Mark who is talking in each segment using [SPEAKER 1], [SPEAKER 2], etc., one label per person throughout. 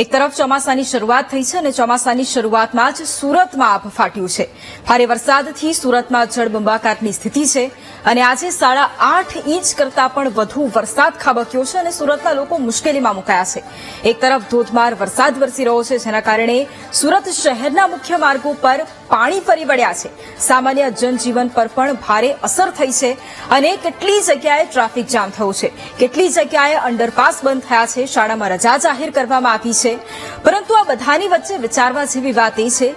[SPEAKER 1] એક તરફ ચોમાસાની શરૂઆત થઈ છે અને ચોમાસાની શરૂઆતમાં જ સુરતમાં આભ ફાટ્યું છે। ભારે વરસાદથી સુરતમાં જળબંબાકારની સ્થિતિ છે અને આજે 8.5 ઇંચ કરતાં પણ વધુ વરસાદ ખાબક્યો છે અને સુરતના લોકો મુશ્કેલીમાં મુકાયા છે। એક તરફ ધોધમાર વરસાદ વરસી રહ્યો છે, જેના કારણે સુરત શહેરના મુખ્ય માર્ગો પર પાણી ફરી વળ્યા છે। સામાન્ય જનજીવન પર પણ ભારે અસર થઈ છે અને કેટલી જગ્યાએ ટ્રાફિક જામ થયો છે, કેટલી જગ્યાએ અંડરપાસ બંધ થયા છે, શાળામાં રજા જાહેર કરવામાં આવી છે। પરંતુ આ બધાની વચ્ચે વિચારવા જેવી વાત એ છે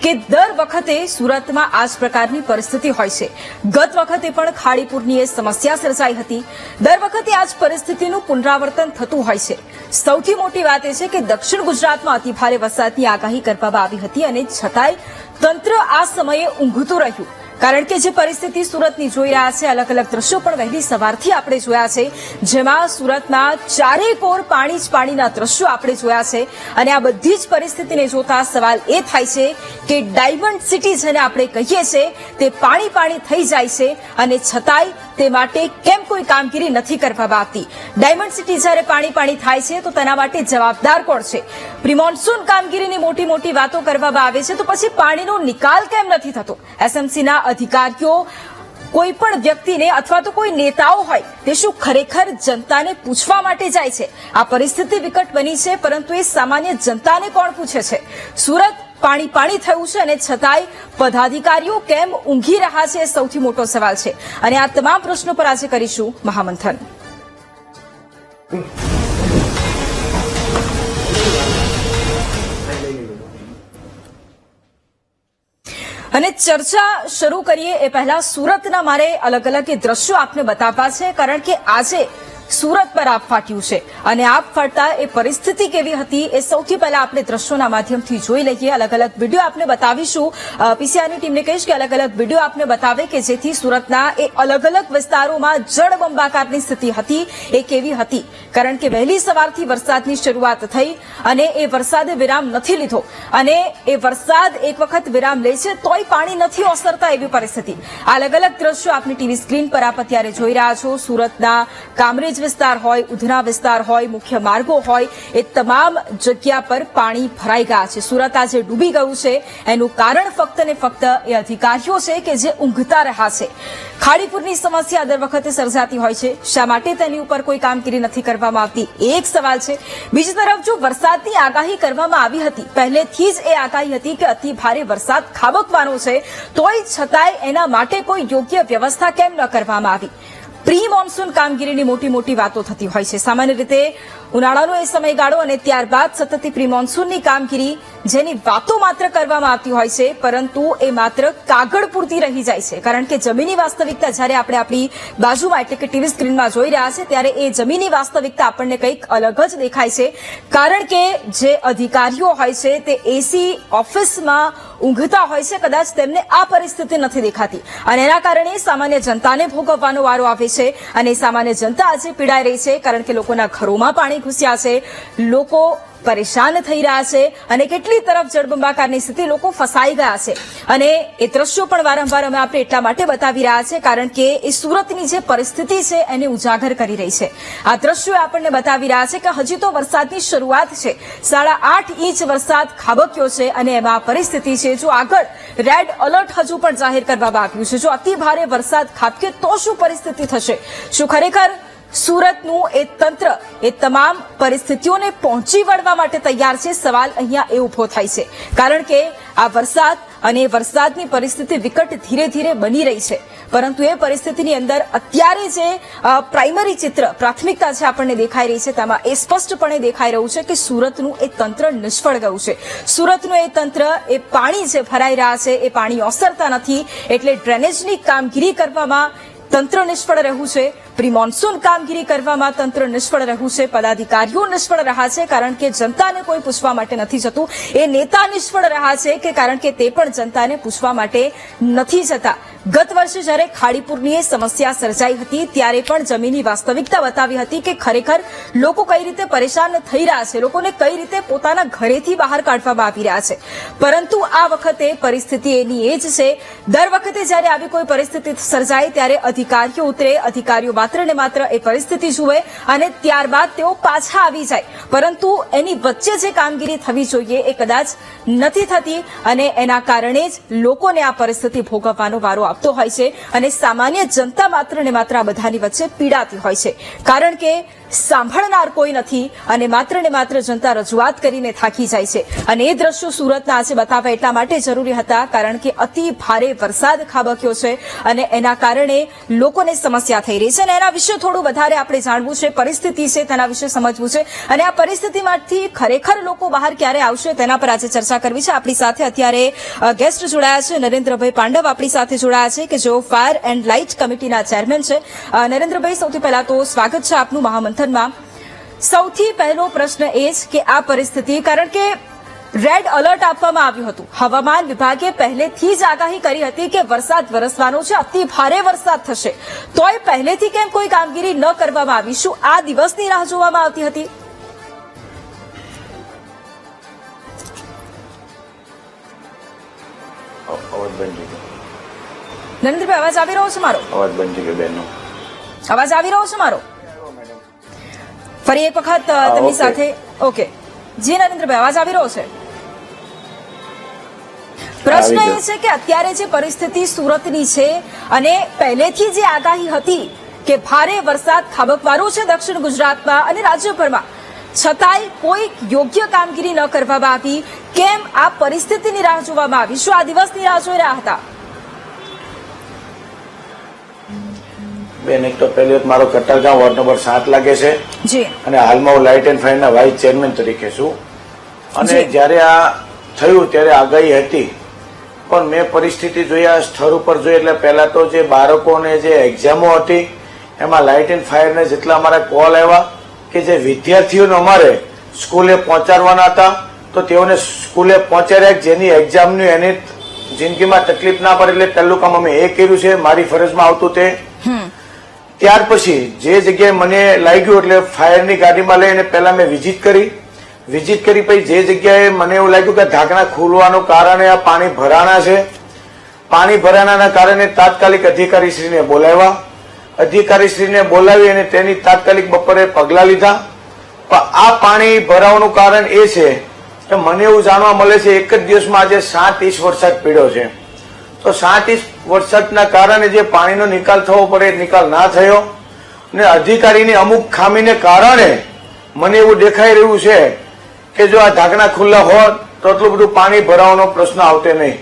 [SPEAKER 1] કે દર વખતે સુરતમાં આ જ પ્રકારની પરિસ્થિતિ હોય છે। ગત વખતે પણ ખાડીપુરની એ સમસ્યા સર્જાઈ હતી। દર વખતે આ જ પરિસ્થિતિનું પુનરાવર્તન થતું હોય છે। સૌથી મોટી વાત એ છે કે દક્ષિણ ગુજરાતમાં અતિભારે વરસાદની આગાહી કરવામાં આવી હતી અને છતાંય તંત્ર આ સમયે ઊંઘતું રહ્યું, કારણ કે જે પરિસ્થિતિ સુરતની જોઈ રહ્યા છે, અલગ અલગ દ્રશ્યો પણ વહેલી સવારથી આપણે જોયા છે, જેમાં સુરતના ચારે કોર પાણી જ પાણીના દ્રશ્યો આપણે જોયા છે। અને આ બધી જ પરિસ્થિતિને જોતા સવાલ એ થાય છે કે ડાયમંડ સિટી જેને આપણે કહીએ છીએ તે પાણી પાણી થઈ જાય છે અને છતાંય તે માટે કેમ કોઈ કામગીરી નથી કરવામાં આવતી। ડાયમંડ સિટી જ્યારે પાણી પાણી થાય છે તો તેના માટે જવાબદાર કોણ છે? પ્રિમોન્સૂન કામગીરીની મોટી મોટી વાતો કરવામાં આવે છે તો પછી પાણીનો નિકાલ કેમ નથી થતો? એસએમસીના અધિકારીઓ કોઈ પણ વ્યક્તિને અથવા તો કોઈ નેતાઓ હોય તે શું ખરેખર જનતાને પૂછવા માટે જાય છે? આ પરિસ્થિતિ વિકટ બની છે, પરંતુ એ સામાન્ય જનતાને કોણ પૂછે છે? સુરત પાણી પાણી થયું છે અને છતાંય પદાધિકારીઓ કેમ ઊંઘી રહ્યા છે, એ સૌથી મોટો સવાલ છે। અને આ તમામ પ્રશ્નો પર આજે કરીશું મહામંથન। અને ચર્ચા શરૂ કરીએ એ પહેલા સુરતના મારે અલગ અલગ દ્રશ્યો આપને બતાવવા છે, કારણ કે આજે સુરત પર આભ ફાટ્યું છે અને આભ ફાટતા એ પરિસ્થિતિ કેવી હતી એ સૌથી પહેલા આપણે દ્રશ્યોના માધ્યમથી જોઈ લઈએ। અલગ અલગ વિડીયો આપને બતાવીશું। પીસીઆરની ટીમને કહીશ કે અલગ અલગ વિડીયો આપને બતાવે કે જેથી સુરતના એ અલગ અલગ વિસ્તારોમાં જળબંબાકારની સ્થિતિ હતી એ કેવી હતી, કારણ કે વહેલી સવારથી વરસાદની શરૂઆત થઈ અને એ વરસાદે વિરામ નથી લીધો અને એ વરસાદ એક વખત વિરામ લે છે તોય પાણી નથી ઓસરતા એવી પરિસ્થિતિ। અલગ અલગ દ્રશ્યો આપની ટીવી સ્ક્રીન પર આપ અત્યારે જોઈ રહ્યા છો। સુરતના કામરેજ વિસ્તાર હોય, ઉધના વિસ્તાર હોય, મુખ્ય માર્ગો હોય, એ તમામ જગ્યા પર પાણી ભરાઈ ગયા છે। સુરત આજે ડૂબી ગયું છે એનું કારણ ફક્ત ને ફક્ત એ અધિકારીઓ છે કે જે ઊંઘતા રહ્યા છે। ખાડીપુરની સમસ્યા દર વખતે સર્જાતી હોય છે, શા માટે તેની ઉપર કોઈ કામગીરી નથી કરવામાં આવતી એ એક સવાલ છે। બીજી તરફ જો વરસાદની આગાહી કરવામાં આવી હતી, પહેલેથી જ એ આગાહી હતી કે અતિ ભારે વરસાદ ખાબકવાનો છે, તોય છતાંય એના માટે કોઈ યોગ્ય વ્યવસ્થા કેમ ન કરવામાં આવી? પ્રી મોન્સૂન કામગીરીની મોટી મોટી વાતો થતી હોય છે। સામાન્ય રીતે ઉનાળાનો એ સમયગાળો અને ત્યારબાદ સતત પ્રી મોન્સૂનની કામગીરી જેની વાતો માત્ર કરવામાં આવતી હોય છે, પરંતુ એ માત્ર કાગળ પૂરતી રહી જાય છે, કારણ કે જમીની વાસ્તવિકતા જ્યારે આપણે આપણી બાજુમાં એટલે કે ટીવી સ્ક્રીનમાં જોઈ રહ્યા છે ત્યારે એ જમીની વાસ્તવિકતા આપણને કંઈક અલગ જ દેખાય છે, કારણ કે જે અધિકારીઓ હોય છે તે એસી ઓફિસમાં ઊંઘતા હોય છે, કદાચ તેમને આ પરિસ્થિતિ નથી દેખાતી અને એના કારણે સામાન્ય જનતાને ભોગવવાનો વારો આવે છે અને સામાન્ય જનતા આજે પીડાઈ રહી છે, કારણ કે લોકોના ઘરોમાં પાણી ઘૂસ્યા છે, લોકો પરેશાન થઈ રહ્યા છે અને કેટલી તરફ જળબંબાકારની સ્થિતિ, લોકો ફસાઈ ગયા છે। અને એ દ્રશ્યો પણ વારંવાર અમે આપણે એટલા માટે બતાવી રહ્યા છે કારણ કે એ સુરતની જે પરિસ્થિતિ છે એને ઉજાગર કરી રહી છે। આ દ્રશ્યો આપણને બતાવી રહ્યા છે કે હજી તો વરસાદની શરૂઆત છે, 8.5 ઇંચ વરસાદ ખાબક્યો છે અને એમાં પરિસ્થિતિ છે જો આગળ રેડ એલર્ટ હજુ પણ જાહેર કરવામાં આવ્યું છે, જો અતિ ભારે વરસાદ ખાબકે તો શું પરિસ્થિતિ થશે? શું ખરેખર સુરતનું એ તંત્ર એ તમામ પરિસ્થિતિઓને પહોંચી વળવા માટે તૈયાર છે? સવાલ અહીંયા એ ઉભો થાય છે, કારણ કે આ વરસાદ અને વરસાદની પરિસ્થિતિ વિકટ ધીરે ધીરે બની રહી છે, પરંતુ એ પરિસ્થિતિની અંદર અત્યારે જે પ્રાઇમરી ચિત્ર, પ્રાથમિકતા છે આપણને દેખાઈ રહી છે, તેમાં એ સ્પષ્ટપણે દેખાઈ રહ્યું છે કે સુરતનું એ તંત્ર નિષ્ફળ ગયું છે। સુરતનું એ તંત્ર એ પાણી જે ભરાઈ રહ્યા છે એ પાણી ઓસરતા નથી, એટલે ડ્રેનેજની કામગીરી કરવામાં તંત્ર નિષ્ફળ રહ્યું છે, પ્રી મોન્સૂન કામગીરી કરવામાં તંત્ર નિષ્ફળ રહ્યું છે, પદાધિકારીઓ નિષ્ફળ રહ્યા છે કારણ કે જનતાને કોઈ પૂછવા માટે નથી જતું, એ નેતા નિષ્ફળ રહ્યા છે કે કારણ કે તે પણ જનતાને પૂછવા માટે નથી જતા। ગત વર્ષે જ્યારે ખાડીપુરની સમસ્યા સર્જાઈ હતી ત્યારે પણ જમીનની વાસ્તવિકતા બતાવી હતી કે ખરેખર લોકો કઈ રીતે પરેશાન થઈ રહ્યા છે, લોકોને કઈ રીતે પોતાના ઘરેથી બહાર કાઢવામાં આવી રહ્યા છે. પરંતુ આ વખતે પરિસ્થિતિ એની એ જ છે. દર વખતે જ્યારે આવી કોઈ પરિસ્થિતિ સર્જાય ત્યારે અધિકારીઓ ઉતરે, અધિકારીઓ માત્ર ને માત્ર એ પરિસ્થિતિ જુએ અને ત્યારબાદ તેઓ પાછા આવી જાય. પરંતુ એની વચ્ચે જે કામગીરી થવી જોઈએ એ કદાચ નથી થતી અને એના કારણે જ લોકોને આ પરિસ્થિતિ ભોગવવાનો વારો આવતો હોય છે અને સામાન્ય જનતા માત્ર ને માત્ર આ બધાની વચ્ચે પીડાતી હોય છે. કારણ કે સાંભળનાર કોઈ નથી અને માત્ર ને માત્ર જનતા રજૂઆત કરીને થાકી જાય છે. અને એ દ્રશ્યો સુરતના આજે બતાવવા એટલા માટે જરૂરી હતા કારણ કે અતિ ભારે વરસાદ ખાબક્યો છે અને એના કારણે લોકોને સમસ્યા થઈ રહી છે અને એના વિશે થોડું વધારે આપણે જાણવું છે, પરિસ્થિતિ છે તેના વિશે સમજવું છે અને આ પરિસ્થિતિમાંથી ખરેખર લોકો બહાર ક્યારે આવશે તેના પર આજે ચર્ચા કરવી છે. આપણી સાથે અત્યારે ગેસ્ટ જોડાયા છે. નરેન્દ્રભાઈ પાંડવ આપણી સાથે જોડાયા છે કે જેઓ ફાયર એન્ડ લાઇટ કમિટીના ચેરમેન છે. નરેન્દ્રભાઈ, સૌથી પહેલા તો સ્વાગત છે આપનું મહામંથનમાં. સૌથી પહેલો પ્રશ્ન એ જ કે આ પરિસ્થિતિ, કારણ કે રેડ એલર્ટ આપવામાં આવ્યું હતું, હવામાન વિભાગે પહેલેથી જ આગાહી કરી હતી કે વરસાદ વરસવાનો છે, અતિ ભારે વરસાદ થશે, તોય પહેલેથી કેમ કોઈ કામગીરી ન કરવામાં આવી? શું આ દિવસની રાહ જોવામાં આવતી હતી? નરેન્દ્રભાઈ, અવાજ આવી રહ્યો છે મારો?
[SPEAKER 2] અવાજ બંધ થઈ ગયો બેનનો.
[SPEAKER 1] અવાજ આવી રહ્યો છે મારો? ફરી એક વખત તેમની સાથે. ઓકે જી નરેન્દ્રભાઈ, અવાજ આવી રહ્યો છે? પ્રશ્ન એ છે કે અત્યારે જે પરિસ્થિતિ સુરતની છે અને પહેલેથી જે આગાહી હતી કે ભારે વરસાદ ખાબકવાનો છે દક્ષિણ ગુજરાતમાં અને રાજ્યભરમાં, છતાંય કોઈ યોગ્ય કામગીરી ન કરવામાં આવી. કેમ આ પરિસ્થિતિની રાહ જોવામાં આવી? શું આ દિવસની રાહ જોઈ રહ્યા હતા?
[SPEAKER 2] બેન, એક તો પહેલી વાત, મારો કતારગામ વોર્ડ નંબર 7 લાગે છે
[SPEAKER 1] જી
[SPEAKER 2] અને હાલમાં હું લાઇટ એન્ડ ફાયરના વાઇસ ચેરમેન તરીકે છું. અને જ્યારે આ થયું ત્યારે આગાહી હતી પણ મેં પરિસ્થિતિ જોયા, સ્થળ ઉપર જોઈ એટલે પહેલા તો જે બાળકોને જે એક્ઝામો હતી એમાં લાઇટ એન્ડ ફાયરને જેટલા અમારા કોલ આવ્યા કે જે વિદ્યાર્થીઓને અમારે સ્કૂલે પહોંચાડવાના હતા તો તેઓને સ્કૂલે પહોંચાડ્યા, જેની એક્ઝામની એની જિંદગીમાં તકલીફ ના પડે એટલે પહેલું કામ અમે એ કર્યું છે, મારી ફરજમાં આવતું તે. ત્યાર પછી જે જગ્યાએ મને લાગ્યું એટલે ફાયરની ગાડીમાં લઈને પહેલા મેં વિઝિટ કરી પછી જે જગ્યાએ મને એવું લાગ્યું કે ઢાંકણા ખુલવાનું કારણે આ પાણી ભરાણા છે, પાણી ભરાણાના કારણે તાત્કાલિક અધિકારીશ્રીને બોલાવ્યા. અધિકારીશ્રીને બોલાવી અને તેની તાત્કાલિક બપોરે પગલાં લીધા. પણ આ પાણી ભરાવાનું કારણ એ છે કે મને એવું જાણવા મળે છે એક જ દિવસમાં આજે 7 ઇંચ વરસાદ પડ્યો છે. તો 7 ઇંચ વરસાદના કારણે જે પાણીનો નિકાલ થવો પડે નિકાલ ના થયો અને અધિકારીની અમુક ખામીને કારણે મને એવું દેખાઈ રહ્યું છે કે જો આ ઢાંકણા ખુલ્લા હોત તો એટલું બધું પાણી ભરાવાનો પ્રશ્ન આવતે નહીં.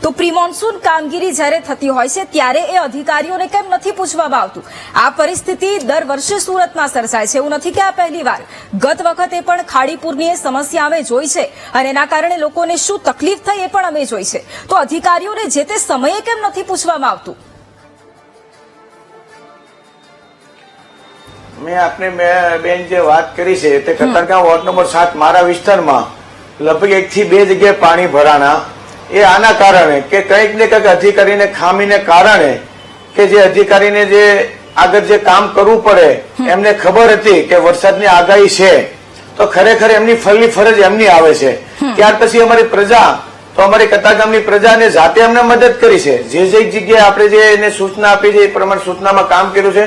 [SPEAKER 1] તો પ્રી મોન્સૂન કામગીરી જ્યારે થતી હોય છે ત્યારે એ અધિકારીઓને કેમ નથી પૂછવામાં આવતું? આ પરિસ્થિતિ દર વર્ષે સુરતમાં સર્જાય છે, એવું નથી કે આ પહેલી વાર. ગત વખતે પણ ખાડીપુરની સમસ્યા અમે જોઈ છે અને એના કારણે લોકોને શું તકલીફ થઈ એ પણ અમે જોઈ છે. તો અધિકારીઓને જે તે સમયે કેમ નથી પૂછવામાં આવતું?
[SPEAKER 2] મેં આપને બેન જે વાત કરી છે તે કતારગામ વોર્ડ નંબર 7 મારા વિસ્તારમાં લગભગ 1 થી 2 જગ્યાએ પાણી ભરાણા. એ આના કારણે કે કંઈક ને કંઈક અધિકારીને ખામીને કારણે કે જે અધિકારીને જે આગળ જે કામ કરવું પડે એમને ખબર હતી કે વરસાદની આગાહી છે તો ખરેખર એમની ફરજ એમની આવે છે. ત્યાર પછી અમારી પ્રજા, તો અમારી કતારગામની પ્રજાને જાતે અમને મદદ કરી છે. જે જગ્યાએ આપણે જે એને સૂચના આપી છે એ પ્રમાણે સૂચનામાં કામ કર્યું છે.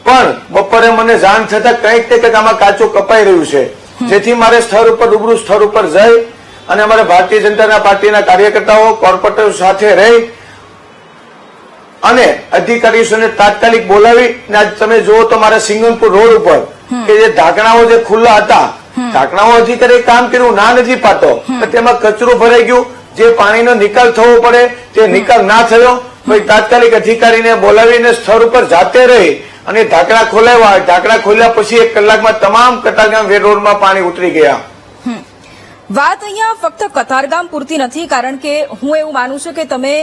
[SPEAKER 2] પણ બપોરે મને જાણ થતા કંઈક ને કંઈક આમાં કાચું કપાઈ રહ્યું છે, જેથી મારે સ્થળ ઉપર રૂબરૂ સ્થળ ઉપર જઈ અને અમારા ભારતીય જનતા પાર્ટીના કાર્યકર્તાઓ કોર્પોરેટરો સાથે રહી અને અધિકારીઓને તાત્કાલિક બોલાવી તમે જુઓ તો મારા સિંગનપુર રોડ ઉપર કે જે ઢાંકણાઓ જે ખુલ્લા હતા, ઢાંકણાઓ અધિકારીએ કામ કર્યું ના નથી પાતો, તેમાં કચરું ભરાઈ ગયું, જે પાણીનો નિકાલ થવો પડે તે નિકાલ ના થયો. પછી તાત્કાલિક અધિકારીને બોલાવીને સ્થળ ઉપર જાતે રહી અને ઢાંકણા ખોલાવ્યા. ઢાંકણા ખોલ્યા પછી 1 કલાકમાં તમામ કતારગામ વેડ રોડમાં પાણી ઉતરી ગયા.
[SPEAKER 1] વાત અહીંયા ફક્ત કતારગામ પૂરતી નથી, કારણ કે હું એવું માનું છું કે તમે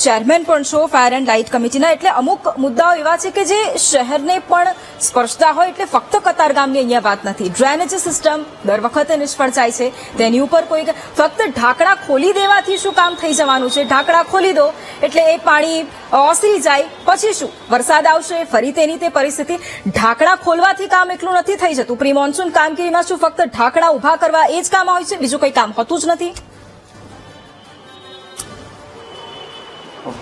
[SPEAKER 1] ચેરમેન પણ છો ફાયર એન્ડ લાઇટ કમિટીના, એટલે અમુક મુદ્દાઓ એવા છે કે જે શહેરને પણ સ્પર્શતા હોય, એટલે ફક્ત કતારગામની અહીંયા વાત નથી. ડ્રેનેજ સિસ્ટમ દર વખતે નિષ્ફળ જાય છે, તેની ઉપર કોઈ ફક્ત ઢાંકણા ખોલી દેવાથી શું કામ થઈ જવાનું છે? ઢાંકણા ખોલી દો એટલે એ પાણી ઓસરી જાય, પછી શું? વરસાદ આવશે ફરી તેની તે પરિસ્થિતિ. ઢાંકણા ખોલવાથી કામ એટલું નથી થઈ જતું. પ્રી મોન્સૂન કામગીરીમાં શું ફક્ત ઢાંકણા ઉભા કરવા એ જ કામ હોય છે, બીજું કઈ કામ હોતું જ નથી?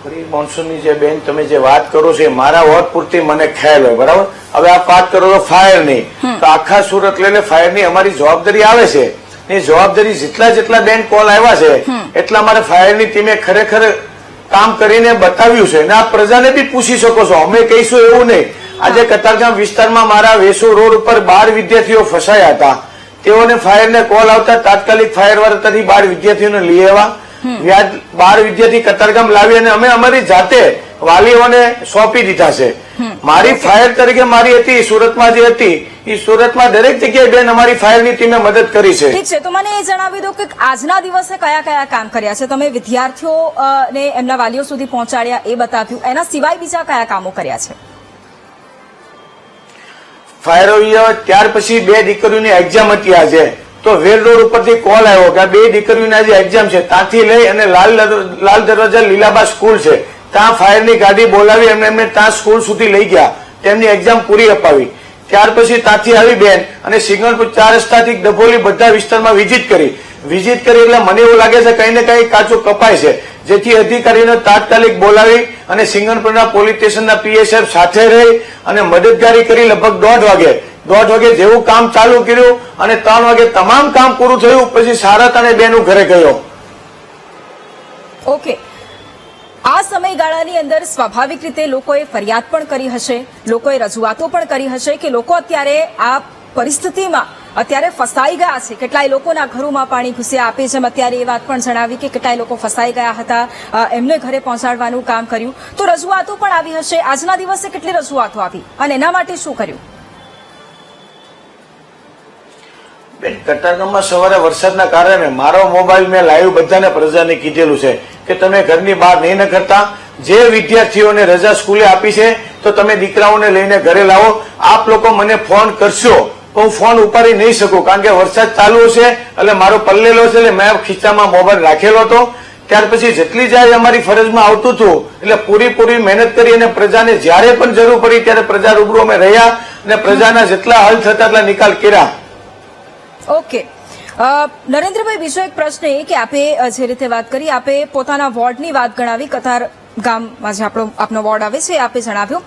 [SPEAKER 2] પ્રી મોન્સૂનની જે બેન તમે જે વાત કરો છો એ મારા વોર્ડ પૂરતી મને ખ્યાલ હોય, બરાબર. હવે આપ વાત કરો તો ફાયરની, તો આખા સુરત લઈને ફાયરની અમારી જવાબદારી આવે છે. એ જવાબદારી જેટલા બેન કોલ આવ્યા છે એટલા અમારે ફાયરની ટીમે ખરેખર કામ કરીને બતાવ્યું છે. અને આપ પ્રજાને બી પૂછી શકો છો, અમે કહીશું એવું નહીં. આજે કતારગામ વિસ્તારમાં મારા વેસુ રોડ ઉપર 12 વિદ્યાર્થીઓ ફસાયા હતા. તેઓને ફાયરને કોલ આવતા તાત્કાલિક ફાયર વાળા ત્યાંથી 12 વિદ્યાર્થીઓને લઈ આવ્યા. 12 વિદ્યાર્થી કતારગામ લાવી અને અમે અમારી જાતે વાલીઓને સોંપી દીધા છે. મારી ફાયર તરીકે મારી હતી સુરતમાં જે હતી એ સુરતમાં દરેક જગ્યાએ બેન અમારી ફાયરની ટીમે મદદ કરી છે.
[SPEAKER 1] ઠીક છે, તો મને એ જણાવી દો કે આજના દિવસે કયા કયા કામ કર્યા છે તમે? વિદ્યાર્થીઓને એમના વાલીઓ સુધી પહોંચાડ્યા એ બતાવ્યું, એના સિવાય બીજા કયા કામો કર્યા છે?
[SPEAKER 2] ફાયર ત્યાર પછી 2 દીકરીઓની એક્ઝામ હતી આજે, તો વેલ રોડ ઉપરથી કોલ આવ્યો કે 2 દીકરીઓની આજે એક્ઝામ છે. ત્યાંથી લઈ અને લાલ દરવાજા લીલાબા સ્કૂલ છે, ત્યાં ફાયરની ગાડી બોલાવી એમને ત્યાં સ્કૂલ સુધી લઈ ગયા, તેમની એક્ઝામ પૂરી અપાવી. ત્યાર પછી ત્યાંથી આવી બેન અને સિંગણપુર 4 રસ્તાથી ડભોલી બધા વિસ્તારમાં વિઝિટ કરી એટલે મને એવું લાગે છે કઈ ને કઈ કાચું કપાય છે, જેથી અધિકારીને તાત્કાલિક બોલાવી અને સિંગણપુરના પોલીસ સ્ટેશનના પીએ સાહેબ સાથે રહી અને મદદગારી કરી. લગભગ 1:30 વાગે જેવું કામ ચાલુ કર્યું અને 3 વાગે તમામ કામ પૂરું થયું. પછી 3:30 બેનું ઘરે ગયો.
[SPEAKER 1] ઓકે, આ સમયગાળાની અંદર સ્વાભાવિક રીતે લોકોએ ફરિયાદ પણ કરી હશે, લોકોએ રજૂઆતો પણ કરી હશે કે લોકો અત્યારે આ પરિસ્થિતિમાં અત્યારે ફસાઈ ગયા છે. કેટલાય લોકોના ઘરોમાં પાણી ઘૂસ્યા. આપે જેમ અત્યારે એ વાત પણ જણાવી કે કેટલાય લોકો ફસાઈ ગયા હતા, એમને ઘરે પહોંચાડવાનું કામ કર્યું, તો રજૂઆતો પણ આવી હશે. આજના દિવસે કેટલી રજૂઆતો આવી અને એના માટે શું કર્યું?
[SPEAKER 2] બેન, કતારગામમાં સવારે વરસાદના કારણે મારો મોબાઈલ મેં લાઈવ બધાને પ્રજાને કીધેલું છે કે તમે ઘરની બહાર નહીં નીકળતા. જે વિદ્યાર્થીઓને રજા સ્કૂલે આપી છે તો તમે દીકરાઓને લઈને ઘરે લાવો. આપ લોકો મને ફોન કરશો તો હું ફોન ઉપાડી નહીં શકું, કારણ કે વરસાદ ચાલુ છે એટલે મારો પલ્લેલો છે એટલે મેં ખીચામાં મોબાઈલ રાખેલો હતો. ત્યાર પછી જેટલી જાય અમારી ફરજમાં આવતું હતું એટલે પૂરી મહેનત કરી અને પ્રજાને જ્યારે પણ જરૂર પડી ત્યારે પ્રજા રૂબરૂ અમે રહ્યા અને પ્રજાના જેટલા હલ થતા એટલા નિકાલ કર્યા.
[SPEAKER 1] ઓકે, નરેન્દ્રભાઈ, બીજો એક પ્રશ્ન એ કે આપે જે રીતે વાત કરી, આપે પોતાના વોર્ડની વાત ગણાવી, કતાર ગામમાં જે આપનો વોર્ડ આવે છે આપે જણાવ્યું,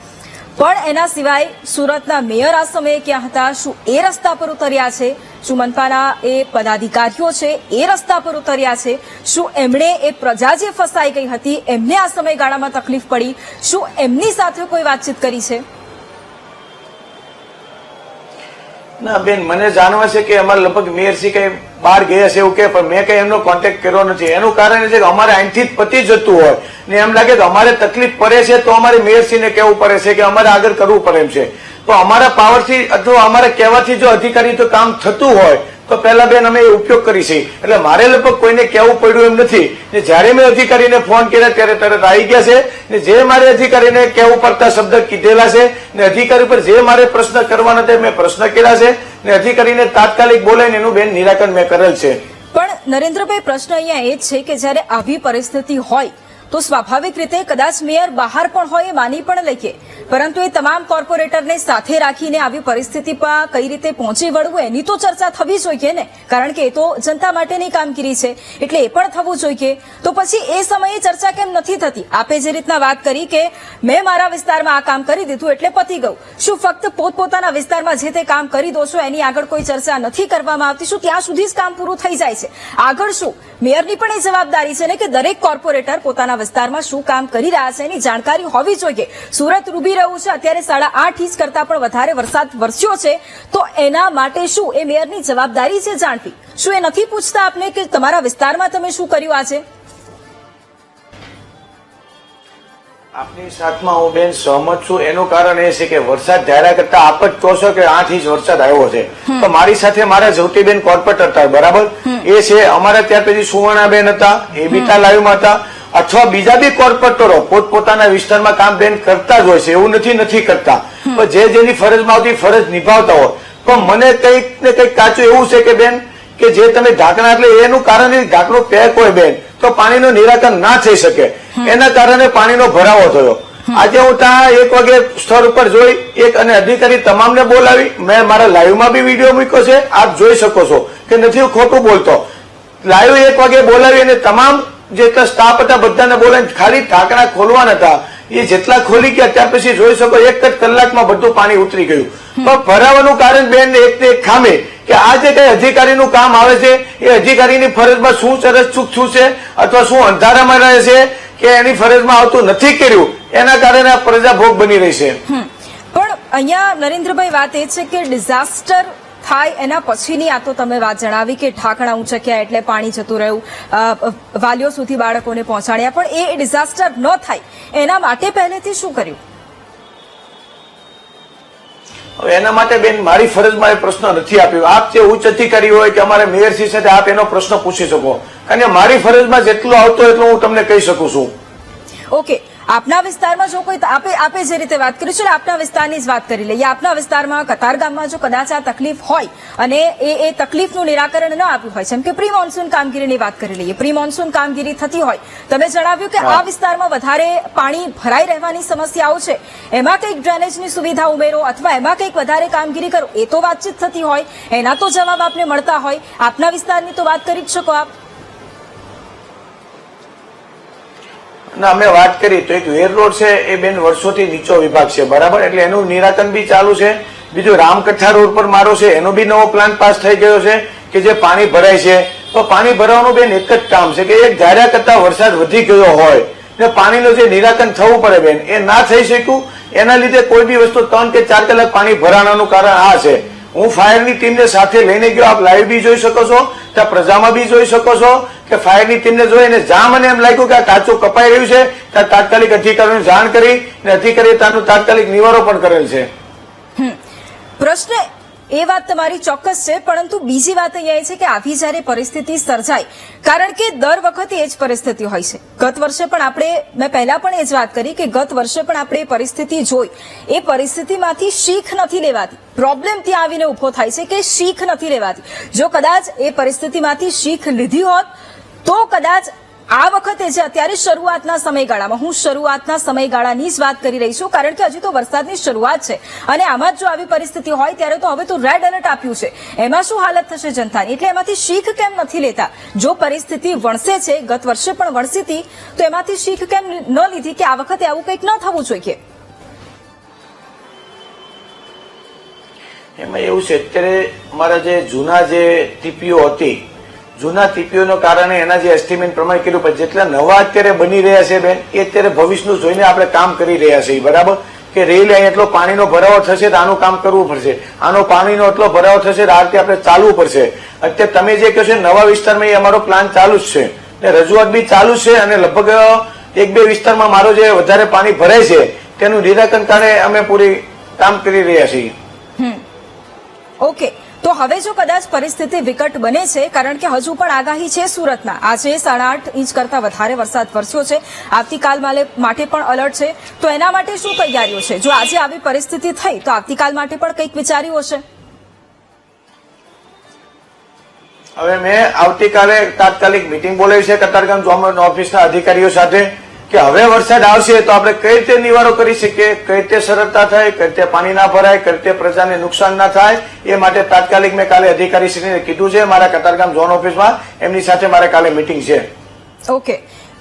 [SPEAKER 1] પણ એના સિવાય સુરતના મેયર આ સમયે ક્યાં હતા? શું એ રસ્તા પર ઉતર્યા છે? શું મનપાના એ પદાધિકારીઓ છે એ રસ્તા પર ઉતર્યા છે? શું એમણે એ પ્રજા જે ફસાઈ ગઈ હતી એમને આ સમયગાળામાં તકલીફ પડી, શું એમની સાથે કોઈ વાતચીત કરી છે?
[SPEAKER 2] ના બેન, મને જાણવા છે કે અમારે લગભગ મેયરશ્રી કઈ બહાર ગયા છે એવું કે, પણ મેં કઈ એમનો કોન્ટેક્ટ કર્યો નથી. એનું કારણ છે કે અમારે અહીંથી જ પતી જતું હોય ને એમ લાગે કે અમારે તકલીફ પડે છે તો અમારે મેયરશ્રીને કહેવું પડે છે કે અમારે આગળ કરવું પડે એમ છે. તો અમારા પાવરથી અથવા અમારા કહેવાથી જો અધિકારી તો કામ થતું હોય તો પહેલા બેન અમે ઉપયોગ કરી છે. એટલે મારે લગભગ કોઈને કહેવું પડ્યું એમ નથી. ને જયારે મેં અધિકારીને ફોન કર્યા ત્યારે તરત આવી ગયા છે. ને જે મારે અધિકારીને કહેવું પડતા શબ્દ કીધેલા છે ને અધિકારી પર જે મારે પ્રશ્ન કરવાના હતા મેં પ્રશ્ન કર્યા છે ને અધિકારીને તાત્કાલિક બોલાવીને એનું બેન નિરાકરણ મેં કરેલ છે.
[SPEAKER 1] પણ નરેન્દ્રભાઈ, પ્રશ્ન અહીંયા એ જ છે કે જયારે આવી પરિસ્થિતિ હોય તો સ્વાભાવિક રીતે કદાચ મેયર બહાર પણ હોય એ માની પણ લઈએ, પરંતુ એ તમામ કોર્પોરેટરને સાથે રાખીને આવી પરિસ્થિતિમાં કઈ રીતે પહોંચી વળવું એની તો ચર્ચા થવી જોઈએ ને, કારણ કે એ તો જનતા માટેની કામગીરી છે એટલે એ પણ થવું જોઈએ. તો પછી એ સમયે ચર્ચા કેમ નથી થતી? આપે જે રીતના વાત કરી કે મેં મારા વિસ્તારમાં આ કામ કરી દીધું એટલે પતી ગયું, શું ફક્ત પોતપોતાના વિસ્તારમાં જે તે કામ કરી દો છો એની આગળ કોઈ ચર્ચા નથી કરવામાં આવતી? શું ત્યાં સુધી જ કામ પૂરું થઈ જાય છે? આગળ શું? મેયરની પણ એ જવાબદારી છે ને કે દરેક કોર્પોરેટર પોતાના વિસ્તારમાં શું કામ કરી રહ્યા છે એની જાણકારી હોવી જોઈએ. સુરત ડૂબી રહ્યું છે, અત્યારે 8.5 ઇંચ કરતા પણ વધારે વરસાદ વરસ્યો છે, તો એના માટે શું એ મેયરની જવાબદારી છે જાણવી? શું એ નથી પૂછતા આપને કે તમારા વિસ્તારમાં તમે શું કર્યું આજે?
[SPEAKER 2] આપની સાથમાં હું બેન સહમત છું. એનું કારણ એ છે કે વરસાદ ધાર્યા કરતા આપ જ કહો છો કે 8 ઇંચ વરસાદ આવ્યો છે, તો મારી સાથે મારા જ્યોતિબેન કોર્પોરેટર હતા, બરાબર. એ છે. અમારે ત્યાર પછી સુવર્ણાબેન હતા, એ બીટા લાઈવમાં હતા, અથવા બીજા બી કોર્પોરેટરો પોતપોતાના વિસ્તારમાં કામ બેન કરતા જ હોય છે, એવું નથી કરતા. પણ જે જેની ફરજમાં આવતી ફરજ નિભાવતા હોય. પણ મને કંઈક ને કંઈક કાચું એવું છે કે બેન, કે જે તમે ઢાંકણા, એટલે એનું કારણ ઢાંકણું પેક હોય બેન, તો પાણીનું નિરાકરણ ના થઈ શકે, એના કારણે પાણીનો ભરાવો થયો. આજે હું ત્યાં 1 વાગે સ્થળ ઉપર જોઈ એક અને અધિકારી તમામને બોલાવી, મેં મારા લાઈવમાં બી વિડીયો મૂક્યો છે, આપ જોઈ શકો છો કે નથી હું ખોટું બોલતો. લાઈવ 1 વાગે બોલાવી અને તમામ જેટલા સ્ટાફ હતા બધાને બોલાવી ખાલી ઢાંકણા ખોલવાના હતા, એ જેટલા ખોલી ગયા ત્યાર પછી જોઈ શકો 1 જ કલાકમાં બધું પાણી ઉતરી ગયું. પણ ભરાવાનું કારણ બેન એક ને એક ખામી, કે આ જે કઈ અધિકારીનું કામ આવે છે એ અધિકારીની ફરજમાં શું ચૂક શું છે, અથવા શું અંધારામાં રહે છે, કે એની ફરજમાં આવતું નથી કર્યું, એના કારણે આ પ્રજા ભોગ બની રહી છે.
[SPEAKER 1] પણ અહીંયા નરેન્દ્રભાઈ વાત એ છે કે ડિઝાસ્ટર થાય એના પછીની આ તો તમે વાત જણાવી કે ઢાંકણા ઊંચક્યા એટલે પાણી જતું રહ્યું, વાલીઓ સુધી બાળકોને પહોંચાડ્યા, પણ એ ડિઝાસ્ટર ન થાય એના માટે પહેલેથી શું કર્યું?
[SPEAKER 2] હવે એના માટે બેન મારી ફરજમાં એ પ્રશ્ન નથી આપ્યો. આપ જે ઉચ્ચ અધિકારી હોય કે અમારા મેયરશ્રી સાથે આપ એનો પ્રશ્ન પૂછી શકો, કારણ કે મારી ફરજમાં જેટલું આવતો એટલું હું તમને કહી શકું છું.
[SPEAKER 1] ઓકે, આપના વિસ્તારમાં જો કોઈ આપે જે રીતે વાત કરી છે, આપના વિસ્તારની જ વાત કરી લઈએ. આપના વિસ્તારમાં કતારગામમાં જો કદાચ આ તકલીફ હોય અને એ તકલીફનું નિરાકરણ ન આપ્યું હોય, જેમ કે પ્રી મોન્સૂન કામગીરીની વાત કરી લઈએ, પ્રી મોન્સૂન કામગીરી થતી હોય, તમે જણાવ્યું કે આ વિસ્તારમાં વધારે પાણી ભરાઈ રહેવાની સમસ્યાઓ છે, એમાં કંઈક ડ્રેનેજની સુવિધા ઉમેરો અથવા એમાં કંઈક વધારે કામગીરી કરો, એ તો વાતચીત થતી હોય, એના તો જવાબ આપને મળતા હોય. આપના વિસ્તારની તો વાત કરી જ શકો આપ.
[SPEAKER 2] ના, અમે વાત કરી તો એક વેર રોડ છે એ બેન વર્ષોથી નીચો વિભાગ છે, બરાબર, એટલે એનું નિરાકરણ બી ચાલુ છે. બીજું રામકથા રોડ પર મારો છે, એનો બી નવો પ્લાન પાસ થઈ ગયો છે કે જે પાણી ભરાય છે, તો પાણી ભરવાનું બેન એક જ કામ છે કે એક ધાર્યા કરતા વરસાદ વધી ગયો હોય ને પાણીનું જે નિરાકરણ થવું પડે બેન, એ ના થઈ શક્યું. એના લીધે કોઈ બી વસ્તુ 3 કે 4 કલાક પાણી ભરાવાનું કારણ આ છે. હું ફાયરની ટીમને સાથે લઈને ગયો, આપ લાઈવ બી જોઈ શકો છો, ત્યાં પ્રજામાં બી જોઈ શકો છો કે ફાયરની ટીમને જોઈને જ્યાં મને એમ લાગ્યું કે આ કાચું કપાઈ રહ્યું છે ત્યાં તાત્કાલિક અધિકારીઓને જાણ કરી અને અધિકારીએ તેનું તાત્કાલિક નિવારો પણ કરેલ છે.
[SPEAKER 1] પ્રશ્ન એ વાત તમારી ચોક્કસ છે, પરંતુ બીજી વાત અહીંયા એ છે કે આવી જ્યારે પરિસ્થિતિ સર્જાય, કારણ કે દર વખતે એ જ પરિસ્થિતિ હોય છે. ગત વર્ષે પણ મેં પહેલા પણ એ જ વાત કરી કે ગત વર્ષે પણ આપણે એ પરિસ્થિતિ જોઈ, એ પરિસ્થિતિમાંથી શીખ નથી લેવાતી. પ્રોબ્લેમ ત્યાં આવીને ઉભો થાય છે કે શીખ નથી લેવાતી. જો કદાચ એ પરિસ્થિતિમાંથી શીખ લીધી હોત તો કદાચ આ વખતે જે અત્યારે શરૂઆતના સમયગાળામાં, હું શરૂઆતના સમયગાળાની જ વાત કરી રહી છું, કારણ કે હજી તો વરસાદની શરૂઆત છે અને આમાં જ જો આવી પરિસ્થિતિ હોય ત્યારે તો હવે તો રેડ એલર્ટ આપ્યું છે, એમાં શું હાલત થશે જનતાની? એટલે એમાંથી શીખ કેમ નથી લેતા? જો પરિસ્થિતિ વણસે છે, ગત વર્ષે પણ વણસી હતી, તો એમાંથી શીખ કેમ ન લીધી કે આ વખતે આવું કંઈક ન થવું જોઈએ?
[SPEAKER 2] એમાં એવું છે, અત્યારે અમારા જે જૂના જે ટીપીઓ હતી, જૂના ટીપીઓના કારણે એના જે એસ્ટિમેટ પ્રમાણે કર્યું, પણ જેટલા નવા અત્યારે બની રહ્યા છે બેન, એ અત્યારે ભવિષ્યનું જોઈને આપણે કામ કરી રહ્યા છીએ, બરાબર, કે રેલ અહીં એટલો પાણીનો ભરાવો થશે તો આનું કામ કરવું પડશે, આનો પાણીનો એટલો ભરાવો થશે તો આ રીતે આપણે ચાલવું પડશે. અત્યારે તમે જે કહો છો નવા વિસ્તારમાં એ અમારો પ્લાન ચાલુ જ છે ને રજૂઆત બી ચાલુ છે, અને લગભગ 1-2 વિસ્તારમાં મારો જે વધારે પાણી ભરાય છે તેનું નિરાકરણ કારણે અમે પૂરી કામ કરી રહ્યા છીએ.
[SPEAKER 1] ઓકે, તો હવે જો કદાચ પરિસ્થિતિ વિકટ બને છે, કારણ કે હજુ પણ આગાહી છે સુરતના, આજે 8.5 ઇંચ કરતા વધારે વરસાદ વરસ્યો છે, આવતીકાલ માટે પણ એલર્ટ છે, તો એના માટે શું તૈયારીઓ છે? જો આજે આવી પરિસ્થિતિ થઈ તો આવતીકાલ માટે પણ કંઈક વિચાર્યું હશે?
[SPEAKER 2] હવે મેં આવતીકાલે તાત્કાલિક મિટિંગ બોલાવી છે કતારગામ ઝોન ઓફિસના અધિકારીઓ સાથે કે હવે વરસાદ આવશે તો આપણે કઈ રીતે નિવારો કરી શકીએ, કઈ રીતે સરળતા થાય, કઈ રીતે પાણી ના ભરાય, કઈ રીતે પ્રજાને નુકસાન ના થાય, એ માટે તાત્કાલિક મેં કાલે અધિકારીશ્રીને કીધું છે. મારા કતારગામ ઝોન ઓફિસમાં એમની સાથે મારે કાલે મિટિંગ છે.
[SPEAKER 1] ઓકે,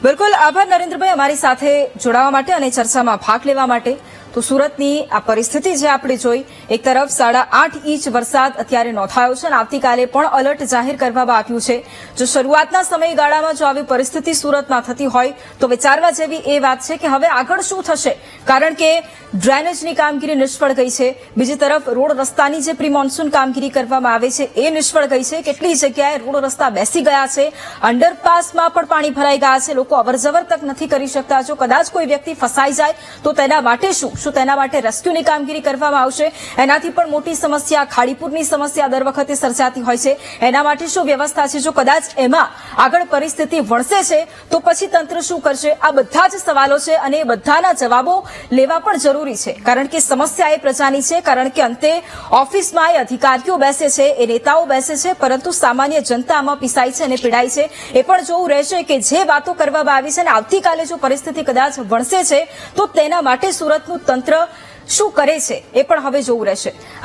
[SPEAKER 1] બિલકુલ આભાર નરેન્દ્રભાઈ અમારી સાથે જોડાવા માટે અને ચર્ચામાં ભાગ લેવા માટે. તો સુરતની આ પરિસ્થિતિ જે આપણે જોઈ, એક તરફ 8.5 ઇંચ વરસાદ અત્યારે નોંધાયો છે અને આવતીકાલે પણ એલર્ટ જાહેર કરવામાં આવ્યું છે. જો શરૂઆતના સમયગાળામાં જો આવી પરિસ્થિતિ સુરતમાં થતી હોય તો વિચારવા જેવી એ વાત છે કે હવે આગળ શું થશે, કારણ કે ડ્રેનેજની કામગીરી નિષ્ફળ ગઈ છે, બીજી તરફ રોડ રસ્તાની જે પ્રી મોન્સૂન કામગીરી કરવામાં આવે છે એ નિષ્ફળ ગઈ છે, કેટલી જગ્યાએ રોડ રસ્તા બેસી ગયા છે, અંડરપાસમાં પણ પાણી ભરાઈ ગયા છે, લોકો અવરજવર તક નથી કરી શકતા. જો કદાચ કોઈ વ્યક્તિ ફસાઈ જાય તો તેના માટે શું? શું તેના માટે રેસ્ક્યુની કામગીરી કરવામાં આવશે? એનાથી પણ મોટી સમસ્યા ખાડીપુરની સમસ્યા દર વખતે સર્જાતી હોય છે, એના માટે શું વ્યવસ્થા છે? જો કદાચ એમાં આગળ પરિસ્થિતિ વણસે છે તો પછી તંત્ર શું કરશે? આ બધા જ સવાલો છે અને એ બધાના જવાબો લેવા પણ જરૂરી છે, કારણ કે સમસ્યા એ પ્રજાની છે. કારણ કે અંતે ઓફિસમાં એ અધિકારીઓ બેસે છે, એ નેતાઓ બેસે છે, પરંતુ સામાન્ય જનતા આમાં પીસાય છે અને પીડાય છે. એ પણ જોવું રહેશે કે જે વાતો કરવામાં આવી છે અને આવતીકાલે જો પરિસ્થિતિ કદાચ વણસે છે તો તેના માટે સુરતનું તંત્ર શું કરે છે એ પણ હવે જોવું રહેશે.